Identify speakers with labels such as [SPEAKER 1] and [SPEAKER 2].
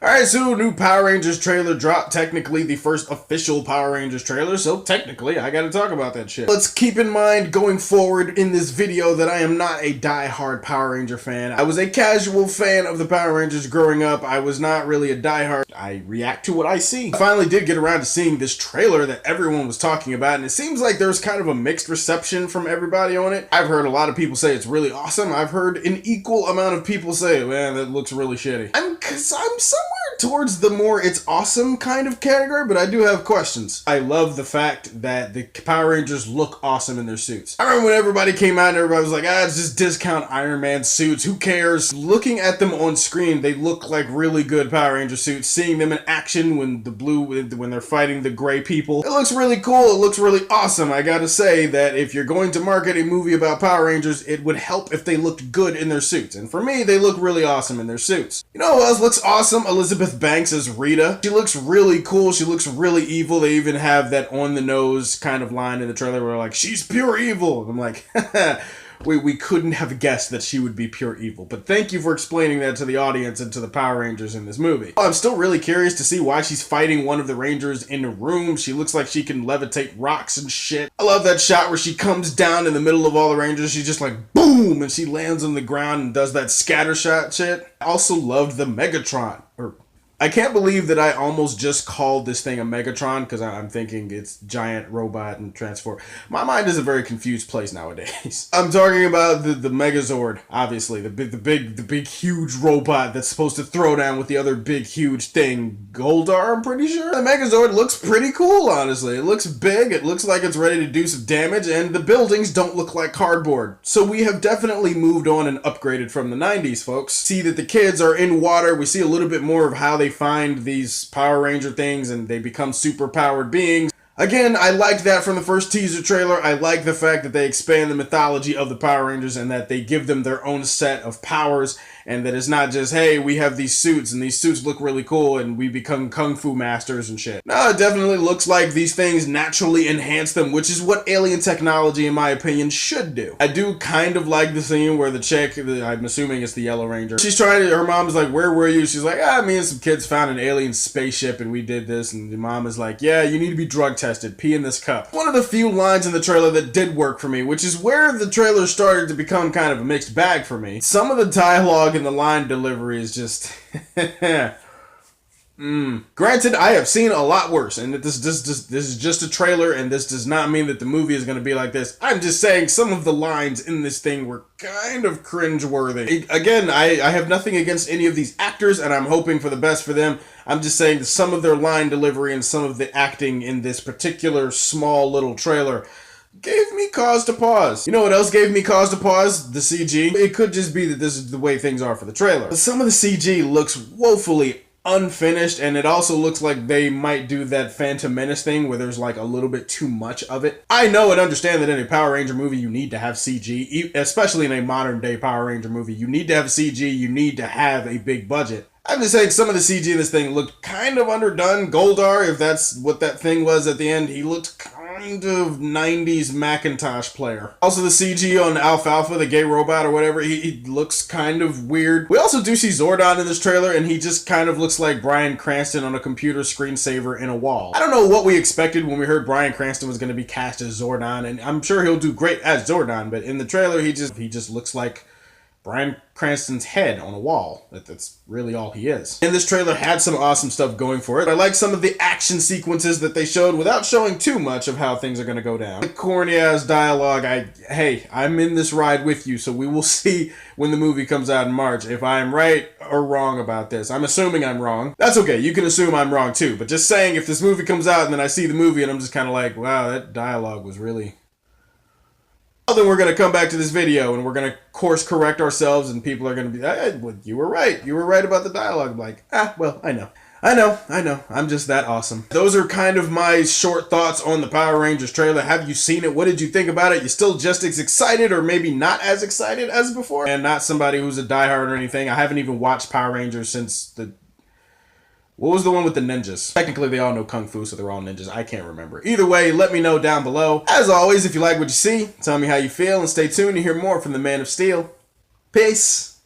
[SPEAKER 1] Alright, so new Power Rangers trailer dropped. Technically the first official Power Rangers trailer, so technically I gotta talk about that shit. Let's keep in mind going forward in this video that I am not a die-hard Power Ranger fan. I was a casual fan of the Power Rangers growing up. I was not really a die-hard. I react to what I see. I finally did get around to seeing this trailer that everyone was talking about, and it seems like there's kind of a mixed reception from everybody on it. I've heard a lot of people say it's really awesome. I've heard an equal amount of people say, man, that looks really shitty. I'm somewhere towards the more it's awesome kind of category, but I do have questions. I love the fact that the Power Rangers look awesome in their suits. I remember when everybody came out and everybody was like, it's just discount Iron Man suits, who cares? Looking at them on screen, they look like really good Power Ranger suits. Seeing them in action when they're fighting the gray people, it looks really cool, it looks really awesome. I gotta say that if you're going to market a movie about Power Rangers, it would help if they looked good in their suits. And for me, they look really awesome in their suits. You know who else looks awesome? Elizabeth Banks as Rita. She looks really cool. She looks really evil. They even have that on the nose kind of line in the trailer where like, she's pure evil. I'm like, we couldn't have guessed that she would be pure evil. But thank you for explaining that to the audience and to the Power Rangers in this movie. I'm still really curious to see why she's fighting one of the Rangers in a room. She looks like she can levitate rocks and shit. I love that shot where she comes down in the middle of all the Rangers. She's just like, boom, and she lands on the ground and does that scatter shot shit. I also loved the Megatron, I can't believe that I almost just called this thing a Megatron because I'm thinking it's giant robot and transform. My mind is a very confused place nowadays. I'm talking about the Megazord, obviously, the big huge robot that's supposed to throw down with the other big huge thing. Goldar, I'm pretty sure. The Megazord looks pretty cool, honestly. It looks big, it looks like it's ready to do some damage, and the buildings don't look like cardboard. So we have definitely moved on and upgraded from the 90s, folks. See that the kids are in water. We see a little bit more of how they find these Power Ranger things and they become super powered beings. Again, I liked that from the first teaser trailer. I like the fact that they expand the mythology of the Power Rangers and that they give them their own set of powers, and that it's not just, hey, we have these suits and these suits look really cool and we become kung fu masters and shit. No, it definitely looks like these things naturally enhance them, which is what alien technology, in my opinion, should do. I do kind of like the scene where the chick, I'm assuming it's the Yellow Ranger, she's trying to, her mom's like, where were you? She's like, me and some kids found an alien spaceship and we did this, and the mom is like, yeah, you need to be drug tested. Pee in this cup. One of the few lines in the trailer that did work for me, which is where the trailer started to become kind of a mixed bag for me. Some of the dialogue and the line delivery is just Granted, I have seen a lot worse, and this is just a trailer, and this does not mean that the movie is going to be like this. I'm just saying some of the lines in this thing were kind of cringeworthy. Again, I have nothing against any of these actors, and I'm hoping for the best for them. I'm just saying that some of their line delivery and some of the acting in this particular small little trailer gave me cause to pause. You know what else gave me cause to pause? The CG. It could just be that this is the way things are for the trailer. But some of the CG looks woefully unfinished, and it also looks like they might do that Phantom Menace thing where there's like a little bit too much of it. I know and understand that in a Power Ranger movie you need to have CG, especially in a modern day Power Ranger movie. You need to have CG, you need to have a big budget. I'm just saying some of the CG in this thing looked kind of underdone. Goldar, if that's what that thing was at the end, he looked kind of 90s Macintosh player. Also the CG on Alfalfa, the gay robot or whatever, he looks kind of weird. We also do see Zordon in this trailer, and he just kind of looks like Bryan Cranston on a computer screensaver in a wall. I don't know what we expected when we heard Bryan Cranston was going to be cast as Zordon, and I'm sure he'll do great as Zordon, but in the trailer he just looks like Bryan Cranston's head on a wall. That's really all he is. And this trailer had some awesome stuff going for it. I like some of the action sequences that they showed without showing too much of how things are going to go down. The corny ass dialogue, hey, I'm in this ride with you, so we will see when the movie comes out in March if I am right or wrong about this. I'm assuming I'm wrong. That's okay, you can assume I'm wrong too, but just saying, if this movie comes out and then I see the movie and I'm just kind of like, wow, that dialogue was really... Then we're going to come back to this video and we're going to course correct ourselves, and people are going to be, well, you were right about the dialogue. I'm like, well, I know, I'm just that awesome. Those are kind of my short thoughts on the Power Rangers trailer. Have you seen it? What did you think about it? You still just as excited, or maybe not as excited as before? And not somebody who's a diehard or anything. I haven't even watched Power Rangers since what was the one with the ninjas? Technically, they all know Kung Fu, so they're all ninjas. I can't remember. Either way, let me know down below. As always, if you like what you see, tell me how you feel, and stay tuned to hear more from the Man of Steel. Peace.